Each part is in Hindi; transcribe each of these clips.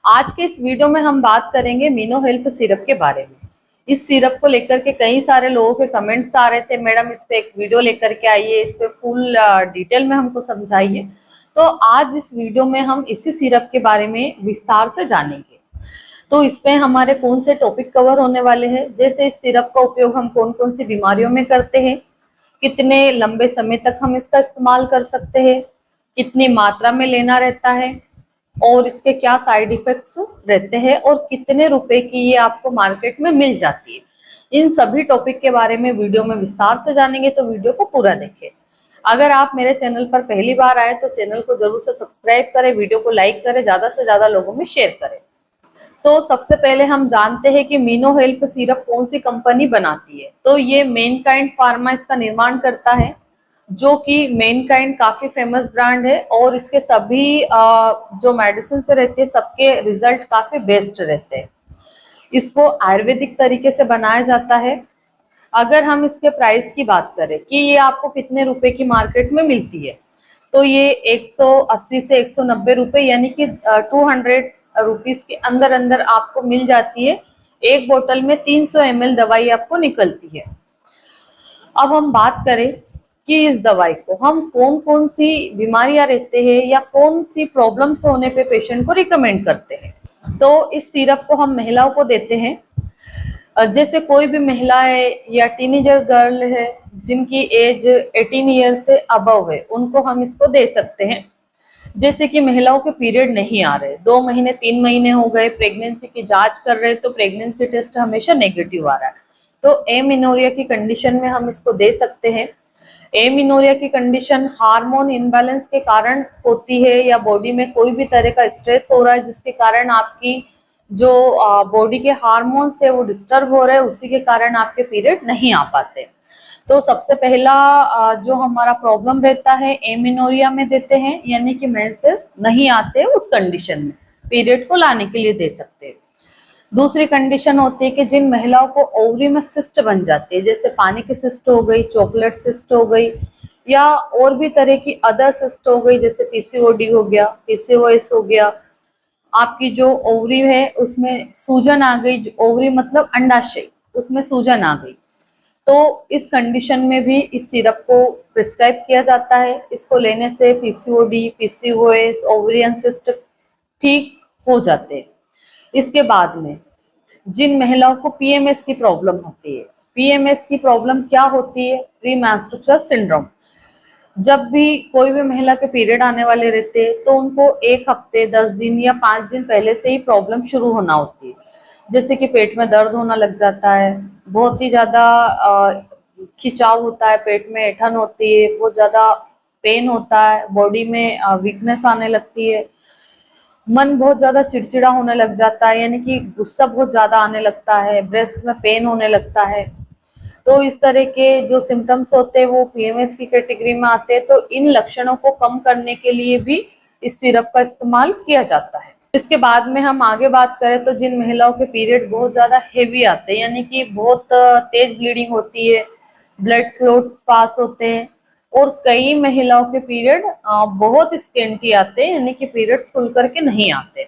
आज के इस वीडियो में हम बात करेंगे मीनो हेल्प सिरप के बारे में। इस सिरप को लेकर के कई सारे लोगों के कमेंट्स आ रहे थे, मैडम इस पे एक वीडियो लेकर के आइए, इस पे फुल डिटेल में हमको समझाइए। तो आज इस वीडियो में हम इसी सिरप के बारे में विस्तार से जानेंगे। तो इसमें हमारे कौन से टॉपिक कवर होने वाले हैं, जैसे इस सिरप का उपयोग हम कौन कौन सी बीमारियों में करते हैं, कितने लंबे समय तक हम इसका इस्तेमाल कर सकते हैं, कितनी मात्रा में लेना रहता है और इसके क्या साइड इफेक्ट्स रहते हैं और कितने रुपए की ये आपको मार्केट में मिल जाती है। इन सभी टॉपिक के बारे में वीडियो में विस्तार से जानेंगे, तो वीडियो को पूरा देखें। अगर आप मेरे चैनल पर पहली बार आए तो चैनल को जरूर से सब्सक्राइब करें, वीडियो को लाइक करें, ज्यादा से ज्यादा लोगों में शेयर करें। तो सबसे पहले हम जानते हैं कि मीनो हेल्प सिरप कौन सी कंपनी बनाती है। तो ये मैनकाइंड फार्मा इसका निर्माण करता है, जो कि मैनकाइंड काफी फेमस ब्रांड है और इसके सभी जो मेडिसिन से रहती है सबके रिजल्ट काफी बेस्ट रहते हैं। इसको आयुर्वेदिक तरीके से बनाया जाता है। अगर हम इसके प्राइस की बात करें कि ये आपको कितने रुपए की मार्केट में मिलती है, तो ये 180 से 190 रुपए यानी कि 200 रुपीज के अंदर अंदर आपको मिल जाती है। एक बोतल में 300 ml दवाई आपको निकलती है। अब हम बात करें कि इस दवाई को हम कौन कौन सी बीमारियां रहते हैं या कौन सी प्रॉब्लम्स होने पे पेशेंट को रिकमेंड करते हैं। तो इस सिरप को हम महिलाओं को देते हैं। जैसे कोई भी महिला है या टीनेजर गर्ल है जिनकी एज 18 ईयर से अबव है, उनको हम इसको दे सकते हैं। जैसे कि महिलाओं के पीरियड नहीं आ रहे, 2 महीने 3 महीने हो गए, प्रेगनेंसी की जांच कर रहे हैं तो प्रेगनेंसी टेस्ट हमेशा नेगेटिव आ रहा है, तो एमिनोरिया की कंडीशन में हम इसको दे सकते हैं। एमिनोरिया की कंडीशन हार्मोन इम्बैलेंस के कारण होती है या बॉडी में कोई भी तरह का स्ट्रेस हो रहा है जिसके कारण आपकी जो बॉडी के हार्मोन्स है वो डिस्टर्ब हो रहे हैं, उसी के कारण आपके पीरियड नहीं आ पाते। तो सबसे पहला जो हमारा प्रॉब्लम रहता है एमिनोरिया में देते हैं, यानी कि मेंसेस नहीं आते उस कंडीशन में पीरियड को लाने के लिए दे सकते हैं। दूसरी कंडीशन होती है कि जिन महिलाओं को ओवरी में सिस्ट बन जाती है, जैसे पानी की सिस्ट हो गई, चॉकलेट सिस्ट हो गई या और भी तरह की अदर सिस्ट हो गई, जैसे पीसीओडी हो गया, पीसीओएस हो गया, आपकी जो ओवरी है उसमें सूजन आ गई, ओवरी मतलब अंडाशय, उसमें सूजन आ गई, तो इस कंडीशन में भी इस सिरप को प्रिस्क्राइब किया जाता है। इसको लेने से पीसीओडी, पीसीओएस, ओवरियन सिस्ट ठीक हो जाते हैं। इसके बाद में जिन महिलाओं को पीएमएस की प्रॉब्लम होती है, पीएमएस की प्रॉब्लम क्या होती है, प्री मेंस्ट्रुअल सिंड्रोम। जब भी कोई भी महिला के पीरियड आने वाले रहते हैं तो उनको 1 हफ्ते, 10 दिन या 5 दिन पहले से ही प्रॉब्लम शुरू होना होती है। जैसे कि पेट में दर्द होना लग जाता है, बहुत ही ज्यादा खिंचाव होता है, पेट में ऐंठन होती है, बहुत ज्यादा पेन होता है, बॉडी में वीकनेस आने लगती है, मन बहुत ज्यादा चिड़चिड़ा होने लग जाता है, यानी कि गुस्सा बहुत ज्यादा आने लगता है, ब्रेस्ट में पेन होने लगता है। तो इस तरह के जो सिम्टम्स होते हैं वो पीएमएस की कैटेगरी में आते हैं। तो इन लक्षणों को कम करने के लिए भी इस सिरप का इस्तेमाल किया जाता है। इसके बाद में हम आगे बात करें तो जिन महिलाओं के पीरियड बहुत ज्यादा हेवी आते हैं, यानी कि बहुत तेज ब्लीडिंग होती है, ब्लड क्लॉट्स पास होते हैं और कई महिलाओं के पीरियड बहुत स्केंटी आते हैं, यानी कि पीरियड्स खुल करके नहीं आते,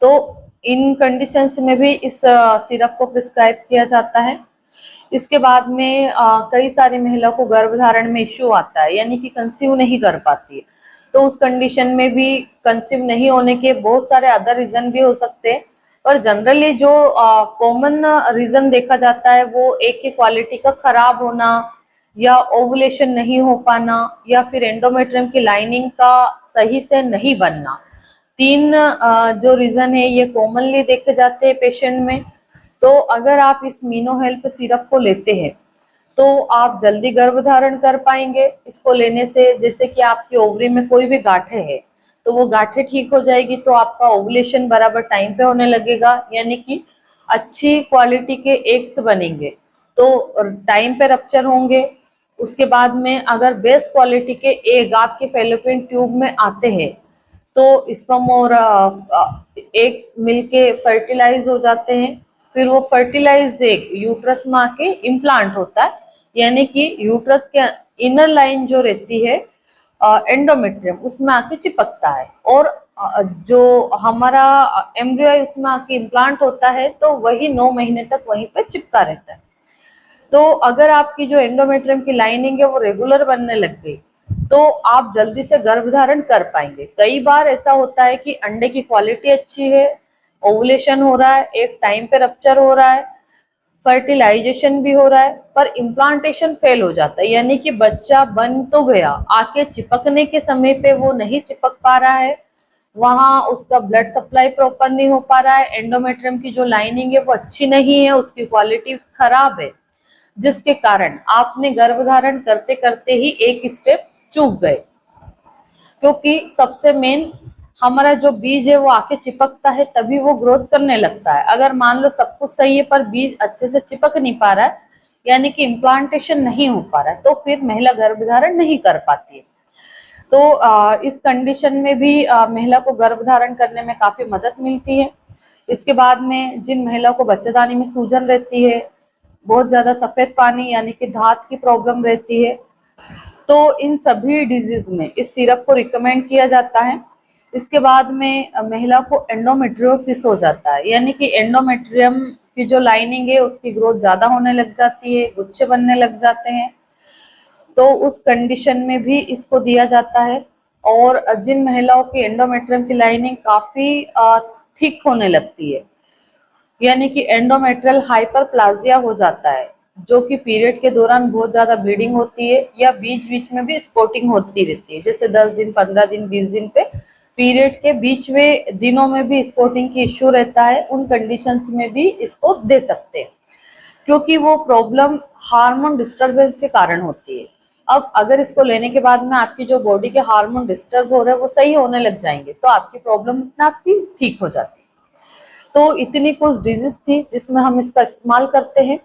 तो इन कंडीशंस में भी इस सिरप को प्रिस्क्राइब किया जाता है। इसके बाद में कई सारी महिलाओं को गर्भधारण में इश्यू आता है, यानी कि कंसीव नहीं कर पाती है, तो उस कंडीशन में भी कंसीव नहीं होने के बहुत सारे अदर रीजन भी हो सकते हैं, पर जनरली जो कॉमन रीजन देखा जाता है वो एक की क्वालिटी का खराब होना या ओवुलेशन नहीं हो पाना या फिर एंडोमेट्रियम की लाइनिंग का सही से नहीं बनना। 3 जो रीजन है ये कॉमनली देखे जाते हैं पेशेंट में। तो अगर आप इस मीनो हेल्प सिरप को लेते हैं तो आप जल्दी गर्भधारण कर पाएंगे। इसको लेने से जैसे कि आपकी ओवरी में कोई भी गांठें है तो वो गांठें ठीक हो जाएगी, तो आपका ओवुलेशन बराबर टाइम पे होने लगेगा, यानी कि अच्छी क्वालिटी के एग्स बनेंगे, तो टाइम पे रप्चर होंगे। उसके बाद में अगर बेस्ट क्वालिटी के एग आपके फैलोपियन ट्यूब में आते हैं तो स्पर्म और एग्स मिलके फर्टिलाइज हो जाते हैं, फिर वो फर्टिलाइज एग यूट्रस में आके इम्प्लांट होता है, यानी कि यूट्रस के इनर लाइन जो रहती है एंडोमेट्रियम उसमें आके चिपकता है, और जो हमारा एम्ब्रियो है उसमें आके इम्प्लांट होता है, तो वही 9 महीने तक वहीं पे चिपका रहता है। तो अगर आपकी जो एंडोमेट्रियम की लाइनिंग है वो रेगुलर बनने लग गई, तो आप जल्दी से गर्भधारण कर पाएंगे। कई बार ऐसा होता है कि अंडे की क्वालिटी अच्छी है, ओवुलेशन हो रहा है, एक टाइम पे रप्चर हो रहा है, फर्टिलाइजेशन भी हो रहा है, पर इम्प्लांटेशन फेल हो जाता है, यानी कि बच्चा बन तो गया, आके चिपकने के समय पे वो नहीं चिपक पा रहा है, वहां उसका ब्लड सप्लाई प्रॉपर नहीं हो पा रहा है, एंडोमेट्रियम की जो लाइनिंग है वो अच्छी नहीं है, उसकी क्वालिटी खराब है, जिसके कारण आपने गर्भधारण करते करते ही एक स्टेप चूक गए। क्योंकि सबसे मेन हमारा जो बीज है वो आके चिपकता है, तभी वो ग्रोथ करने लगता है। अगर मान लो सब कुछ सही है पर बीज अच्छे से चिपक नहीं पा रहा है, यानी कि इम्प्लांटेशन नहीं हो पा रहा है, तो फिर महिला गर्भधारण नहीं कर पाती है। तो इस कंडीशन में भी महिला को गर्भधारण करने में काफी मदद मिलती है। इसके बाद में जिन महिलाओं को बच्चेदानी में सूजन रहती है, बहुत ज्यादा सफेद पानी यानी कि धात की प्रॉब्लम रहती है, तो इन सभी डिजीज में इस सिरप को रिकमेंड किया जाता है। इसके बाद में महिला को एंडोमेट्रियोसिस हो जाता है, यानी कि एंडोमेट्रियम की जो लाइनिंग है उसकी ग्रोथ ज्यादा होने लग जाती है, गुच्छे बनने लग जाते हैं, तो उस कंडीशन में भी इसको दिया जाता है। और जिन महिलाओं की एंडोमेट्रियम की लाइनिंग काफी थिक होने लगती है, यानी कि एंडोमेट्रियल हाइपरप्लाजिया हो जाता है, जो कि पीरियड के दौरान बहुत ज्यादा ब्लीडिंग होती है, या बीच बीच में भी स्पॉटिंग होती रहती है, जैसे 10 दिन 15 दिन 20 दिन पे पीरियड के बीच में दिनों में भी स्पॉटिंग की इश्यू रहता है, उन कंडीशंस में भी इसको दे सकते हैं, क्योंकि वो प्रॉब्लम हार्मोन डिस्टरबेंस के कारण होती है। अब अगर इसको लेने के बाद में आपकी जो बॉडी के हार्मोन डिस्टर्ब हो रहे हैं वो सही होने लग जाएंगे, तो आपकी प्रॉब्लम अपने आप की ठीक हो जाती है। तो इतनी कुछ डिजीज थी जिसमें हम इसका इस्तेमाल करते हैं।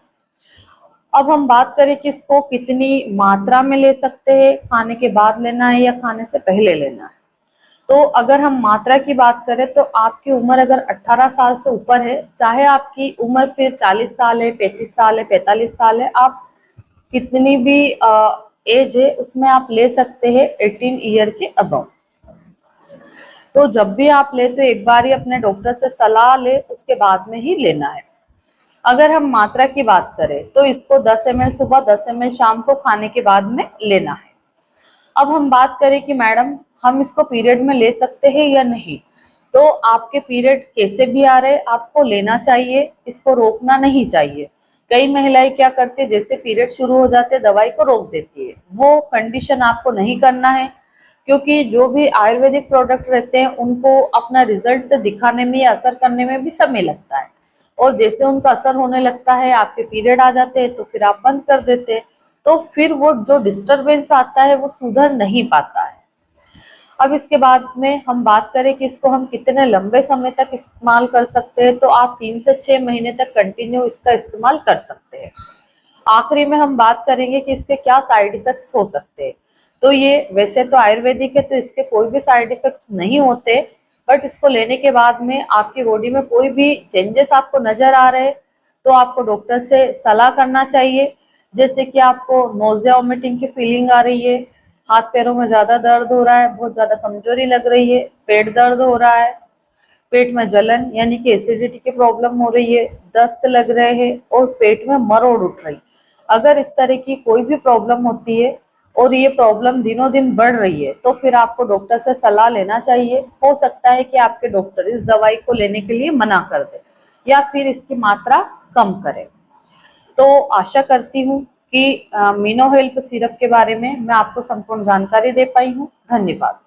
अब हम बात करें कि इसको कितनी मात्रा में ले सकते हैं, खाने के बाद लेना है या खाने से पहले लेना है। तो अगर हम मात्रा की बात करें तो आपकी उम्र अगर 18 साल से ऊपर है, चाहे आपकी उम्र फिर 40 साल है, 35 साल है, 45 साल है, आप कितनी भी एज है उसमें आप ले सकते हैं 18 ईयर के अबव। तो जब भी आप ले तो एक बार ही अपने डॉक्टर से सलाह ले, उसके बाद में ही लेना है। अगर हम मात्रा की बात करें तो इसको 10 ml सुबह 10 ml शाम को खाने के बाद में लेना है। अब हम बात करें कि मैडम हम इसको पीरियड में ले सकते हैं या नहीं, तो आपके पीरियड कैसे भी आ रहे आपको लेना चाहिए, इसको रोकना नहीं चाहिए। कई महिलाएं क्या करती है, जैसे पीरियड शुरू हो जाते दवाई को रोक देती है, वो कंडीशन आपको नहीं करना है, क्योंकि जो भी आयुर्वेदिक प्रोडक्ट रहते हैं उनको अपना रिजल्ट दिखाने में या असर करने में भी समय लगता है, और जैसे उनका असर होने लगता है आपके पीरियड आ जाते हैं तो फिर आप बंद कर देते हैं, तो फिर वो जो डिस्टरबेंस आता है वो सुधर नहीं पाता है। अब इसके बाद में हम बात करें कि इसको हम कितने लंबे समय तक इस्तेमाल कर सकते हैं, तो आप 3 से 6 महीने तक कंटिन्यू इसका इस्तेमाल कर सकते हैं। आखिरी में हम बात करेंगे कि इसके क्या साइड इफेक्ट्स हो सकते हैं। तो ये वैसे तो आयुर्वेदिक है तो इसके कोई भी साइड इफेक्ट्स नहीं होते, बट इसको लेने के बाद में आपकी बॉडी में कोई भी चेंजेस आपको नजर आ रहे तो आपको डॉक्टर से सलाह करना चाहिए। जैसे कि आपको नोजिया वोमिटिंग की फीलिंग आ रही है, हाथ पैरों में ज्यादा दर्द हो रहा है, बहुत ज्यादा कमजोरी लग रही है, पेट दर्द हो रहा है, पेट में जलन यानी कि एसिडिटी की प्रॉब्लम हो रही है, दस्त लग रहे हैं और पेट में मरोड़ उठ रही, अगर इस तरह की कोई भी प्रॉब्लम होती है और ये प्रॉब्लम दिनों दिन बढ़ रही है तो फिर आपको डॉक्टर से सलाह लेना चाहिए। हो सकता है कि आपके डॉक्टर इस दवाई को लेने के लिए मना कर दे या फिर इसकी मात्रा कम करें। तो आशा करती हूँ कि मीनो हेल्प सिरप के बारे में मैं आपको संपूर्ण जानकारी दे पाई हूँ। धन्यवाद।